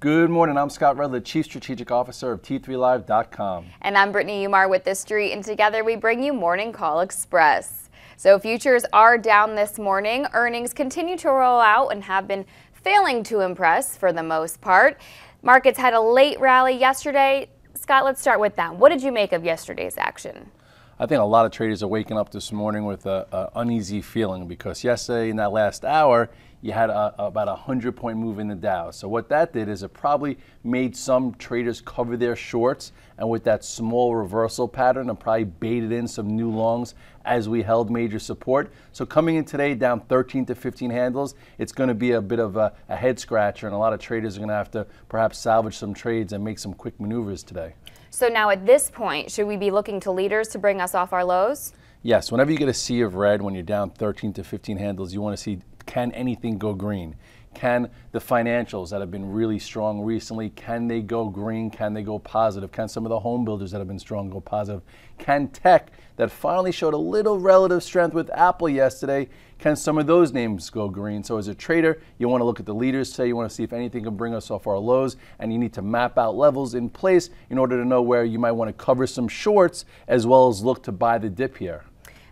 Good morning. I'm Scott Redler, Chief Strategic Officer of T3Live.com. And I'm Brittany Umar with The Street, and together we bring you Morning Call Express. So futures are down this morning. Earnings continue to roll out and have been failing to impress for the most part. Markets had a late rally yesterday. Scott, let's start with that. What did you make of yesterday's action? I think a lot of traders are waking up this morning with an uneasy feeling because yesterday in that last hour, you had about a 100-point move in the Dow. So what that did is it probably made some traders cover their shorts, and with that small reversal pattern, it probably baited in some new longs as we held major support. So coming in today down 13 to 15 handles, it's going to be a bit of a head scratcher, and a lot of traders are going to have to perhaps salvage some trades and make some quick maneuvers today. So now at this point, should we be looking to leaders to bring us off our lows? Yes, whenever you get a sea of red, when you're down 13 to 15 handles, you want to see, can anything go green? Can the financials that have been really strong recently, can they go green? Can they go positive? Can some of the home builders that have been strong go positive? Can tech, that finally showed a little relative strength with Apple yesterday, can some of those names go green? So as a trader, you want to look at the leaders today. You want to see if anything can bring us off our lows, and you need to map out levels in place in order to know where you might want to cover some shorts as well as look to buy the dip here.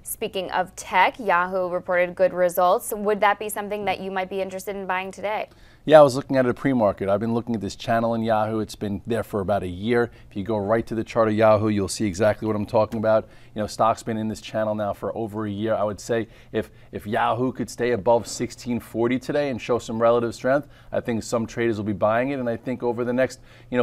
Speaking of tech, Yahoo reported good results. Would that be something that you might be interested in buying today? Yeah, I was looking at it pre-market. I've been looking at this channel in Yahoo. It's been there for about a year. If you go right to the chart of Yahoo, you'll see exactly what I'm talking about. You know, stock's been in this channel now for over a year. I would say if Yahoo could stay above 1640 today and show some relative strength, I think some traders will be buying it. And I think over the next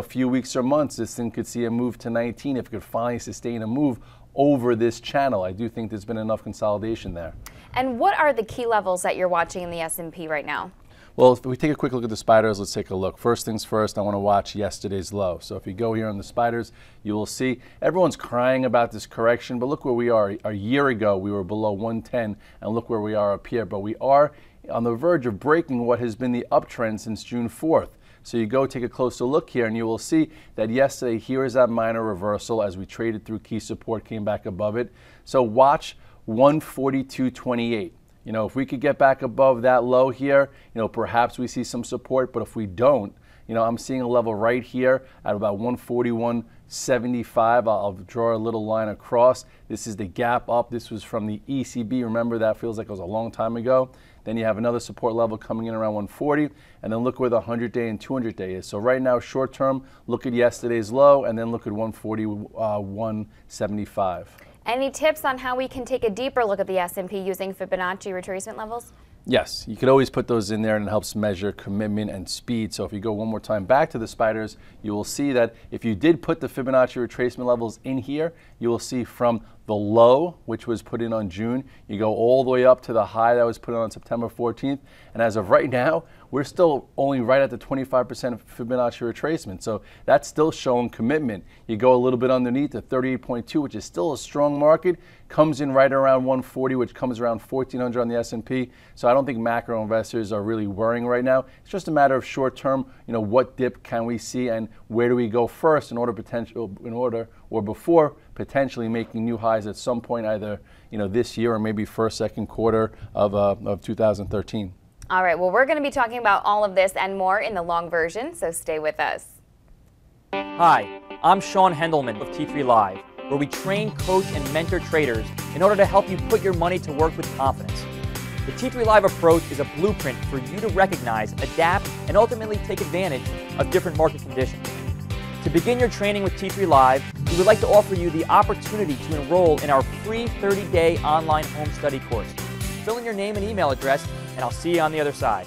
few weeks or months, this thing could see a move to 19 if it could finally sustain a move over this channel. I do think there's been enough consolidation there. And what are the key levels that you're watching in the S&P right now? Well, if we take a quick look at the spiders, let's take a look. First things first, I want to watch yesterday's low. So if you go here on the spiders, you will see everyone's crying about this correction, but look where we are. A year ago, we were below 110, and look where we are up here. But we are on the verge of breaking what has been the uptrend since June 4th. So you go take a closer look here, and you will see that yesterday, here is that minor reversal as we traded through key support, came back above it. So watch 142.28. If we could get back above that low here, perhaps we see some support. But if we don't, I'm seeing a level right here at about 141.75. I'll draw a little line across. This is the gap up. This was from the ECB. Remember, that feels like it was a long time ago. Then you have another support level coming in around 140. And then look where the 100-day and 200-day is. So right now, short term, look at yesterday's low and then look at 141.75. Any tips on how we can take a deeper look at the S&P using Fibonacci retracement levels? Yes, you could always put those in there, and it helps measure commitment and speed. So if you go one more time back to the spiders, you will see that if you did put the Fibonacci retracement levels in here, you will see from the low, which was put in on June, you go all the way up to the high that was put on September 14th. And as of right now, we're still only right at the 25% Fibonacci retracement. So that's still showing commitment. You go a little bit underneath the 38.2, which is still a strong market, comes in right around 140, which comes around 1,400 on the S&P. So I don't think macro investors are really worrying right now. It's just a matter of short term, what dip can we see and where do we go first or before potentially making new highs at some point, either this year or maybe first, second quarter of 2013. All right, well, we're going to be talking about all of this and more in the long version, so stay with us. Hi, I'm Sean Hendelman of T3 Live, where we train, coach, and mentor traders in order to help you put your money to work with confidence. The T3 Live approach is a blueprint for you to recognize, adapt, and ultimately take advantage of different market conditions. To begin your training with T3 Live, we would like to offer you the opportunity to enroll in our free 30-day online home study course. Fill in your name and email address, and I'll see you on the other side.